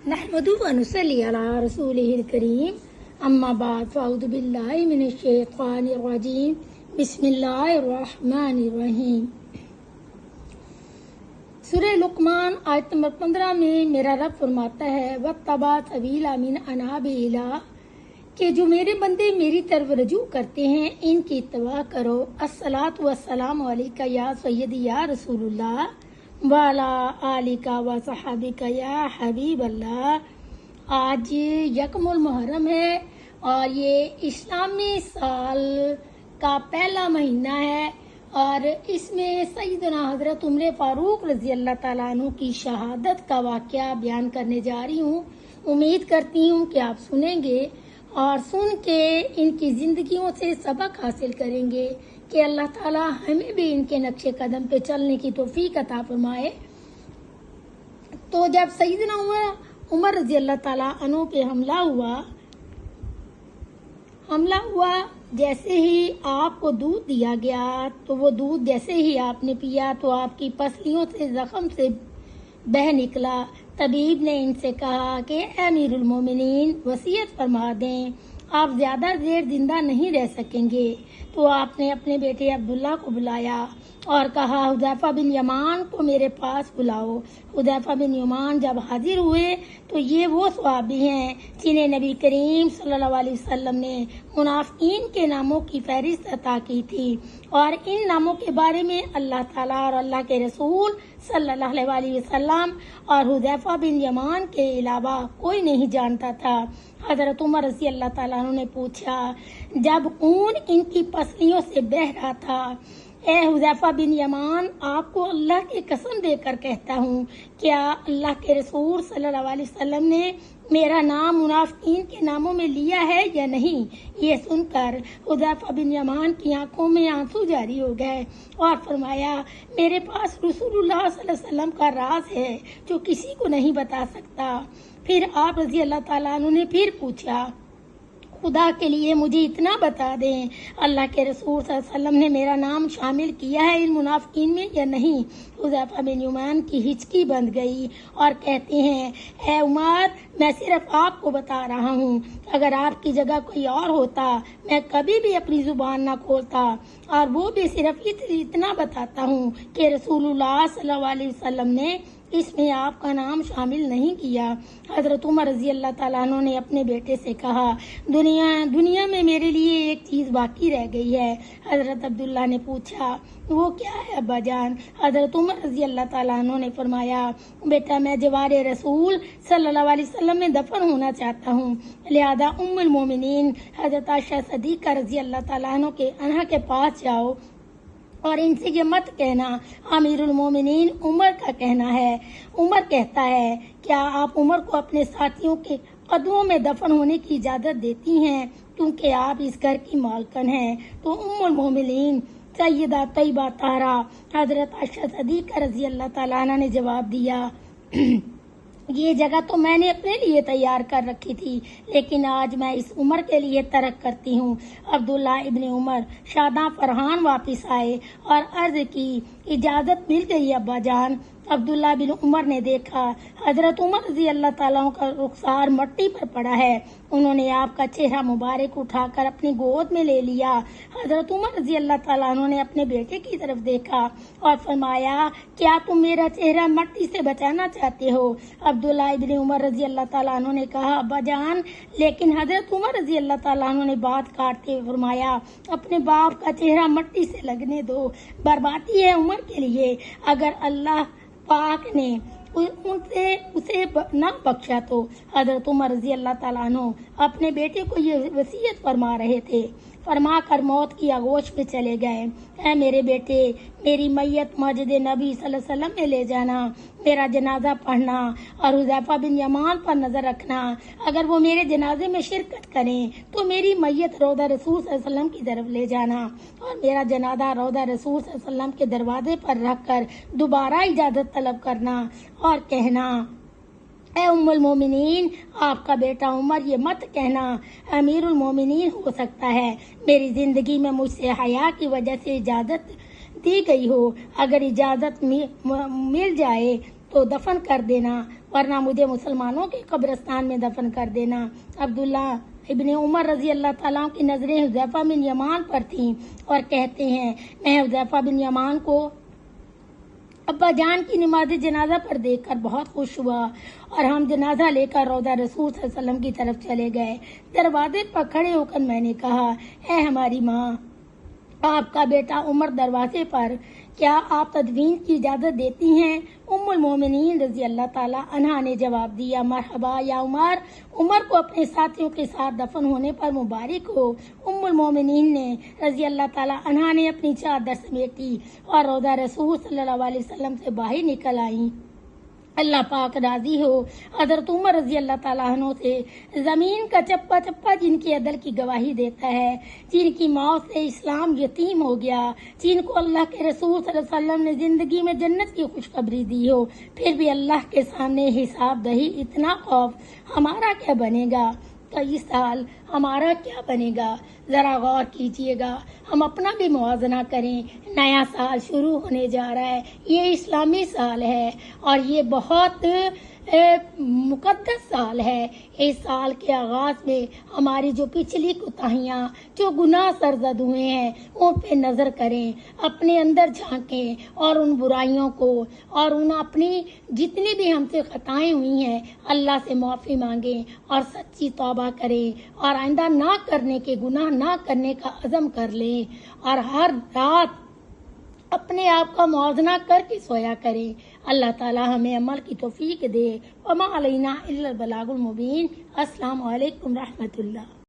नहमदु व नुसल्ली अला रसूलिहिल करीम अम्मा बाद फ़अऊज़ु बिल्लाहि मिनश शैतानिर रजीम बिस्मिल्लाहिर रहमानिर रहीम। सूरह लुक़मान आयत नंबर 15 में मेरा रब फरमाता है वत्तबा सबीला मिन अनाबि इला कि जो मेरे बंदे मेरी तरफ रजू करते हैं इनकी इत्तबा करो। अस्सलातु वस्सलामु अलैका या सय्यदी या रसूलुल्लाह वाला आलिका व सहाबिका या हबीब अल्लाह। आज यकमुल मुहर्रम है और ये इस्लामी साल का पहला महीना है और इसमें सैयदना हजरत उमर फारूक रजी अल्लाह ताला अन्हु की शहादत का वाक़या बयान करने जा रही हूँ। उम्मीद करती हूँ कि आप सुनेंगे और सुन के इनकी जिंदगियों से सबक हासिल करेंगे कि अल्लाह ताला हमें भी इनके नक्शे कदम पे चलने की तौफीक अता फरमाए। तो जब सैयदना उमर रजी अल्लाह ताला अन्हु पे हमला हुआ, जैसे ही आपको दूध दिया गया तो वो दूध जैसे ही आपने पिया तो आपकी पसलियों से जख्म से बह निकला। तबीब ने इनसे कहा कि अमीरुल मोमिनीन वसीयत फरमा दें, आप ज्यादा देर जिंदा नहीं रह सकेंगे। तो आपने अपने बेटे अब्दुल्ला को बुलाया और कहा हुदैफा बिन यमान को मेरे पास बुलाओ। हुदैफा बिन यमान जब हाजिर हुए तो ये वो सहाबी हैं जिन्हें नबी करीम सल्लल्लाहु अलैहि वसल्लम ने मुनाफिकीन के नामों की फहरिस्त अता की थी और इन नामों के बारे में अल्लाह ताला और अल्लाह के रसूल सल्लल्लाहु अलैहि वसल्लम और हुदैफा बिन यमान के अलावा कोई नहीं जानता था। हजरत उमर रज़ी अल्लाह ताला अन्हु ने पूछा, जब खून इनकी पसलियों से बह रहा था, ए हुदैफा बिन यमान, आपको अल्लाह की कसम देकर कहता हूँ, क्या अल्लाह के रसूल सल्लल्लाहु अलैहि वसल्लम ने मेरा नाम मुनाफिकीन के नामों में लिया है या नहीं? ये सुनकर हुदैफा बिन यमान की आंखों में आंसू जारी हो गए और फरमाया, मेरे पास रसूलुल्लाह सल्लल्लाहु अलैहि वसल्लम का राज है जो किसी को नहीं बता सकता। फिर आप रजी अल्लाह ताला अन्हु ने फिर पूछा, खुदा के लिए मुझे इतना बता दें, अल्लाह के रसूल सल्लल्लाहु अलैहि वसल्लम ने मेरा नाम शामिल किया है इन मुनाफिकीन में या नहीं? हुदैफा बिन यमान की हिचकी बंद गई और कहते हैं, ए उमर, मैं सिर्फ आपको बता रहा हूँ, अगर आपकी जगह कोई और होता मैं कभी भी अपनी जुबान ना खोलता और वो भी सिर्फ इतना बताता हूँ कि रसूलुल्लाह सल्लल्लाहु अलैहि वसल्लम ने इसमें आपका नाम शामिल नहीं किया। हजरत उमर रजी अल्लाह ताला अन्हु ने अपने बेटे से कहा, दुनिया में मेरे लिए एक चीज बाकी रह गई है। हजरत अब्दुल्ला ने पूछा, वो क्या है अब्बा जान? हजरत उमर रजी अल्लाह ताला अन्हु ने फरमाया, बेटा, मैं जवारे रसूल सल्लल्लाहु अलैहि वसल्लम में दफन होना चाहता हूँ, लिहाजा उम्मुल मोमिनीन हजरत आयशा सिद्दीक़ा रजी अल्लाह ताला अन्हा के पास जाओ और इनसे ये मत कहना अमीरुल मोमिनीन उमर का कहना है। उमर कहता है, क्या आप उमर को अपने साथियों के कदमों में दफन होने की इजाजत देती हैं क्योंकि आप इस घर की मालकन हैं? तो उम्मुल मोमिनीन सैयदा तैयबा ताहरा हजरत आयशा सिद्दीक़ा रज़ी अल्लाह ताला अन्हा ने जवाब दिया, ये जगह तो मैंने अपने लिए तैयार कर रखी थी, लेकिन आज मैं इस उमर के लिए तरक करती हूँ। अब्दुल्ला इब्ने उमर शादा फरहान वापस आए और अर्ज की, इजाजत मिल गई अब्बा जान। अब्दुल्ला बिन उमर ने देखा हजरत उमर रजी अल्लाह ताला का रुखसार मट्टी पर पड़ा है। उन्होंने आपका चेहरा मुबारक उठाकर अपनी गोद में ले लिया। हजरत उमर रजी अल्लाह ताला उन्होंने अपने बेटे की तरफ देखा और फरमाया, क्या तुम मेरा चेहरा मट्टी से बचाना चाहते हो? अब्दुल्ला इब्ने उमर रजी अल्लाह ताला उन्होंने कहा, अब्बा जान, लेकिन हजरत उमर रजी अल्लाह ताला उन्होंने बात काटते हुए फरमाया, अपने बाप का चेहरा मट्टी से लगने दो, बर्बादी है उमर के लिए। अगर अल्लाह पाक ने उसे न बख्शा तो हजरत उमर रजी अल्लाह ताला अन्हु अपने बेटे को ये वसीयत फरमा रहे थे, फरमा कर मौत की आगोश में चले गए। ऐ मेरे बेटे, मेरी मैयत मस्जिद नबी सल्लल्लाहु अलैहि वसल्लम में ले जाना, मेरा जनाजा पढ़ना और हुदैफा बिन यमान पर नजर रखना। अगर वो मेरे जनाजे में शिरकत करें तो मेरी मैयत रौदा रसूल सल्लल्लाहु अलैहि वसल्लम की तरफ ले जाना और मेरा जनाजा रौदा रसूल सल्लल्लाहु अलैहि वसल्लम के दरवाजे पर रखकर दोबारा इजाजत तलब करना और कहना, ए उम्मुल मोमिनीन, आपका बेटा उमर ये मत कहना अमीरुल मोमिनीन हो सकता है मेरी जिंदगी में मुझसे हया की वजह से इजाजत दी गई हो, अगर इजाजत मिल जाए तो दफन कर देना। वरना मुझे मुसलमानों के कब्रिस्तान में दफन कर देना। अब्दुल्ला इब्ने उमर रजी अल्लाह ताला की नजरें हुज़ैफा बिन यमान पर थीं और कहते हैं, मैं हुज़ैफा बिन यमान को अब्बा जान की नमाज जनाजा पर देखकर बहुत खुश हुआ और हम जनाजा लेकर रौदा रसूल सल्लल्लाहु अलैहि वसल्लम की तरफ चले गए। दरवाजे पर खड़े होकर मैंने कहा, ऐ हमारी माँ, आपका बेटा उमर दरवाजे पर, क्या आप तदवीन की इजाजत देती हैं? उम्मुल मोमिनीन रजी अल्लाह ताला अन्हा ने जवाब दिया, मरहबा या उमर। उमर को अपने साथियों के साथ दफन होने पर मुबारक हो। उम्मुल मोमिनीन ने रजी अल्लाह ताला अन्हा ने अपनी चादर समेटी और रौदा रसूल सल्लल्लाहु अलैहि वसल्लम से बाहर निकल आई। अल्लाह पाक राजी हो। हज़रत उमर रजी अल्लाह ताला अन्हु से, जमीन का चप्पा चप्पा जिनकी अदल की गवाही देता है, जिनकी मौत से इस्लाम यतीम हो गया, जिनको अल्लाह के रसूल सल्लल्लाहु अलैहि वसल्लम ने जिंदगी में जन्नत की खुशखबरी दी हो, फिर भी अल्लाह के सामने हिसाब दही, इतना खौफ, हमारा क्या बनेगा? तो इस साल हमारा क्या बनेगा? जरा गौर कीजिएगा, हम अपना भी मुआवजा करें। नया साल शुरू होने जा रहा है, ये इस्लामी साल है और ये बहुत मुकद्दस साल है। इस साल के आगाज में हमारी जो पिछली कोताहियाँ, जो गुनाह सरजद हुए हैं, उन पे नजर करें, अपने अंदर झांकें और उन बुराइयों को और उन अपनी जितनी भी हमसे खताएं हुई हैं, अल्लाह से माफी मांगें और सच्ची तौबा करें और आइंदा ना करने के, गुनाह ना करने का अज़म कर लें और हर रात अपने आप का मुआवजा करके सोया करें। अल्लाह ताला हमें अमल की तौफीक दे। वमा अलैना इल्लल बलागुल मुबीन। अस्सलामु अलैकुम रहमतुल्लाह।